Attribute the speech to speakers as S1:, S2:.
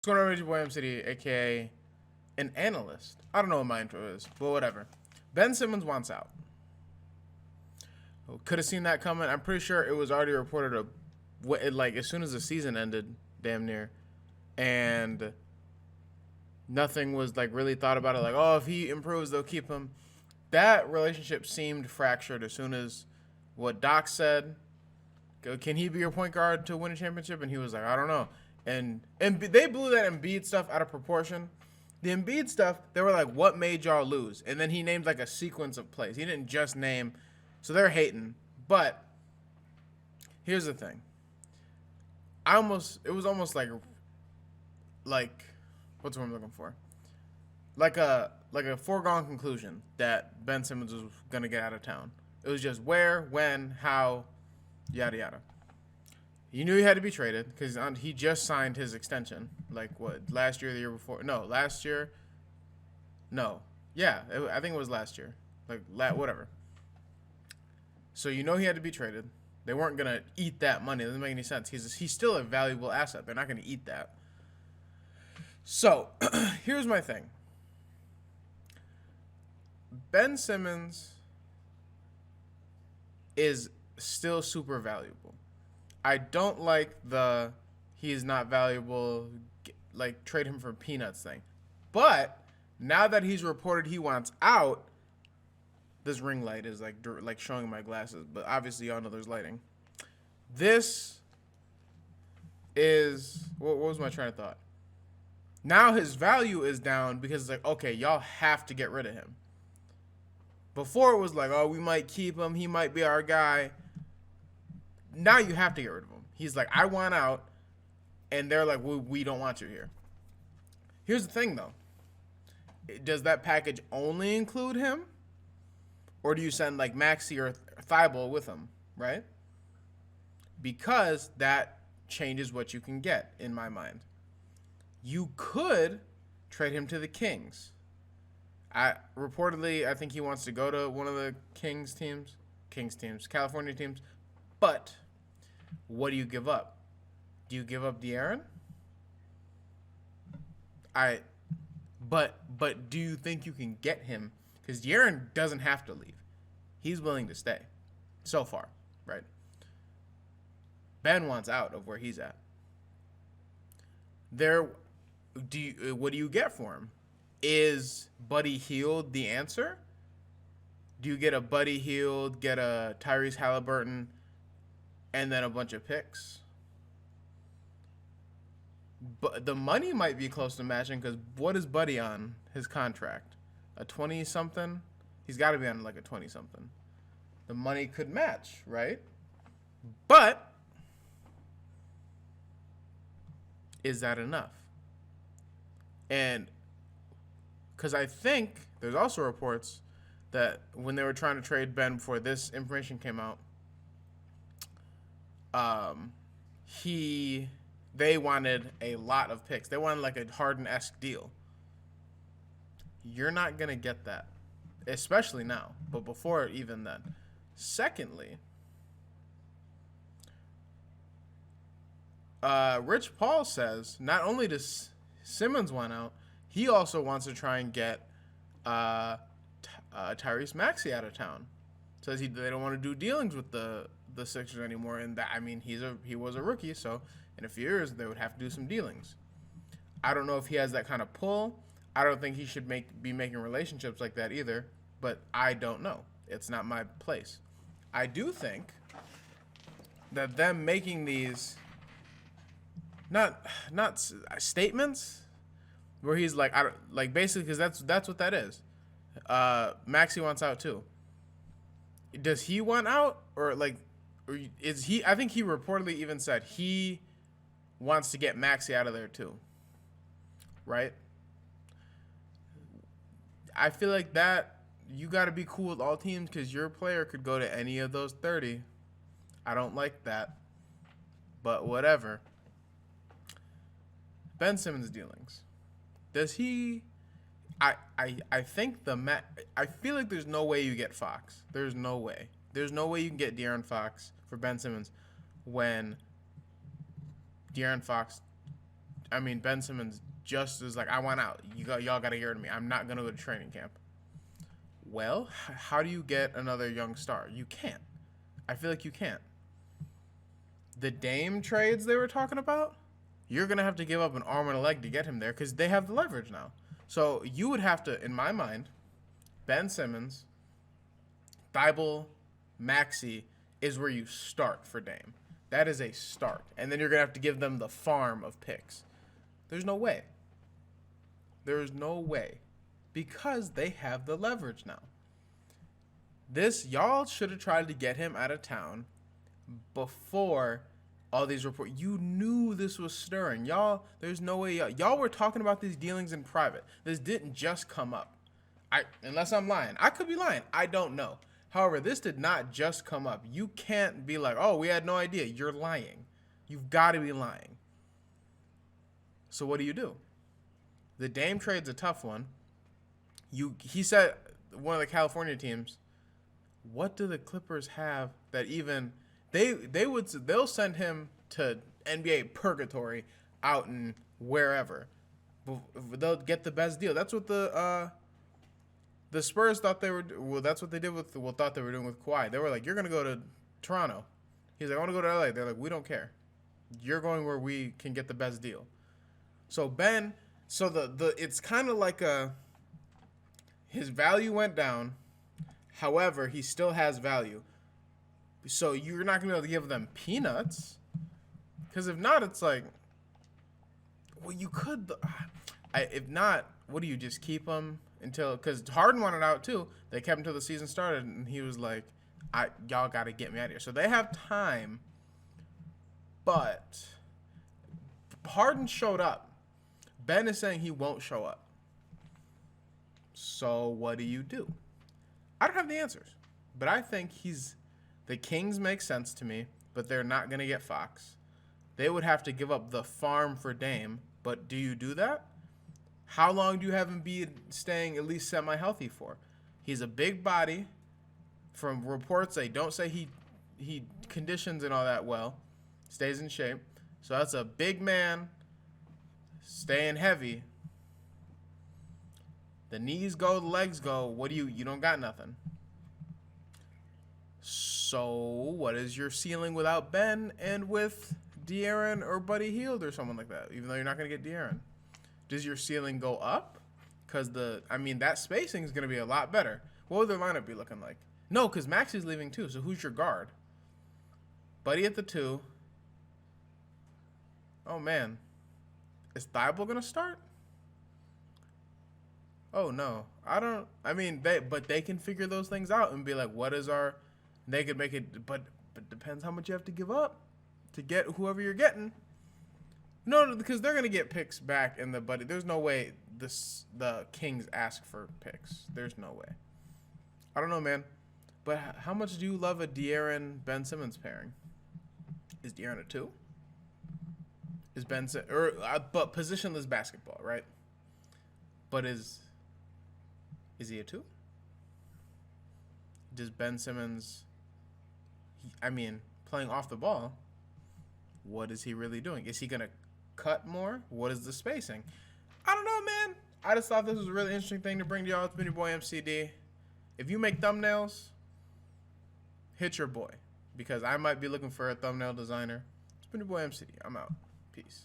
S1: What's going on, Reggie Boy M City, aka an analyst? I don't know what my intro is, but whatever. Ben Simmons wants out. Could have seen that coming. I'm pretty sure it was already reported like as soon as the season ended, damn near, and nothing was like really thought about it. Like, oh, if he improves, they'll keep him. That relationship seemed fractured as soon as what Doc said. Can he be your point guard to win a championship? And he was like, I don't know. And they blew that Embiid stuff out of proportion. The Embiid stuff, they were like, what made y'all lose? And then he named like a sequence of plays. He didn't just name, so they're hating. But here's the thing. It was almost like, what's the word I'm looking for? Like a foregone conclusion that Ben Simmons was gonna get out of town. It was just where, when, how, yada yada. You knew he had to be traded because he just signed his extension. Like what? Last year, the year before? No, last year. No, yeah, I think it was last year. Like whatever. So you know he had to be traded. They weren't gonna eat that money. It doesn't make any sense. He's still a valuable asset. They're not gonna eat that. So here's my thing. Ben Simmons is still super valuable. I don't like the he's not valuable, like trade him for peanuts thing. But now that he's reported he wants out, this ring light is like showing my glasses, but obviously y'all know there's lighting. This is what was my train of thought? Now his value is down because it's like, okay, y'all have to get rid of him. Before it was like, oh, we might keep him, he might be our guy. Now you have to get rid of him. He's like, I want out, and they're like, we don't want you here. Here's the thing, though. Does that package only include him? Or do you send, like, Maxey or Thibault with him, right? Because that changes what you can get, in my mind. You could trade him to the Kings. Reportedly, I think he wants to go to one of the Kings teams, California teams. But what do you give up? Do you give up De'Aaron? But do you think you can get him? Because De'Aaron doesn't have to leave. He's willing to stay. So far, right? Ben wants out of where he's at. What do you get for him? Is Buddy Hield the answer? Do you get a Buddy Hield, get a Tyrese Halliburton, and then a bunch of picks? But the money might be close to matching because what is Buddy on his contract? A 20-something? He's got to be on like a 20-something. The money could match, right? But is that enough? And because I think there's also reports that when they were trying to trade Ben before this information came out, they wanted a lot of picks. They wanted like a Harden-esque deal. You're not gonna get that, especially now. But before even then, secondly, Rich Paul says not only does Simmons want out, he also wants to try and get Tyrese Maxey out of town. Says they don't want to do dealings with the Sixers anymore, and that, I mean, he was a rookie, so in a few years they would have to do some dealings. I don't know if he has that kind of pull. I don't think he should be making relationships like that either, but I don't know. It's not my place. I do think that them making these not statements where he's like, basically, because that's what that is. Maxey wants out too. Does he want out, or is he? I think he reportedly even said he wants to get Maxey out of there too. Right? I feel like that you got to be cool with all teams because your player could go to any of those 30. I don't like that, but whatever. Ben Simmons dealings. Does he? I think I feel like there's no way you get Fox. There's no way. There's no way you can get De'Aaron Fox for Ben Simmons when De'Aaron Fox I mean, Ben Simmons just is like, I want out. Y'all got to hear to me. I'm not going to go to training camp. Well, how do you get another young star? You can't. I feel like you can't. The Dame trades they were talking about, you're going to have to give up an arm and a leg to get him there because they have the leverage now. So you would have to, in my mind, Ben Simmons, Thibault, Maxey is where you start for Dame. That is a start. And then you're going to have to give them the farm of picks. There's no way. There's no way. Because they have the leverage now. Y'all should have tried to get him out of town before all these reports. You knew this was stirring. Y'all, there's no way. Y'all were talking about these dealings in private. This didn't just come up. Unless I'm lying. I could be lying. I don't know. However, this did not just come up. You can't be like, oh, we had no idea. You're lying. You've got to be lying. So what do? The Dame trade's a tough one. He said, one of the California teams, what do the Clippers have that even they'll send him to NBA purgatory out in wherever. They'll get the best deal. That's what the Spurs thought they were. Well, that's what they did thought they were doing with Kawhi. They were like, "You're gonna go to Toronto." He's like, "I want to go to LA." They're like, "We don't care. You're going where we can get the best deal." So Ben, it's kind of like his value went down. However, he still has value. So you're not gonna be able to give them peanuts, because if not, it's like, well, you could. If not, what do you just keep him? Because Harden wanted out too. They kept him until the season started, and he was like, y'all got to get me out of here. So they have time, but Harden showed up. Ben is saying he won't show up. So what do? I don't have the answers, but I think the Kings make sense to me, but they're not going to get Fox. They would have to give up the farm for Dame, but do you do that? How long do you have him be staying at least semi-healthy for? He's a big body. From reports, they don't say he conditions and all that well. Stays in shape. So that's a big man staying heavy. The knees go, the legs go. What do you don't got nothing. So what is your ceiling without Ben and with De'Aaron or Buddy Hield or someone like that? Even though you're not going to get De'Aaron. Does your ceiling go up? Because that spacing is going to be a lot better. What would their lineup be looking like? No, because Max is leaving too. So who's your guard? Buddy at the 2. Oh, man. Is Thibault going to start? Oh, no. They can figure those things out and be like, what is our... They could make it... But depends how much you have to give up to get whoever you're getting. No, because they're going to get picks back in the budget. There's no way the Kings ask for picks. There's no way. I don't know, man. But how much do you love a De'Aaron-Ben Simmons pairing? Is De'Aaron a 2? Is Ben but positionless basketball, right? But is he a 2? Does Ben Simmons, playing off the ball, what is he really doing? Is he going to cut more? What is the spacing? I don't know, man. I just thought this was a really interesting thing to bring to y'all. It's been your boy MCD. If you make thumbnails, hit your boy, because I might be looking for a thumbnail designer. It's been your boy MCD. I'm out. Peace.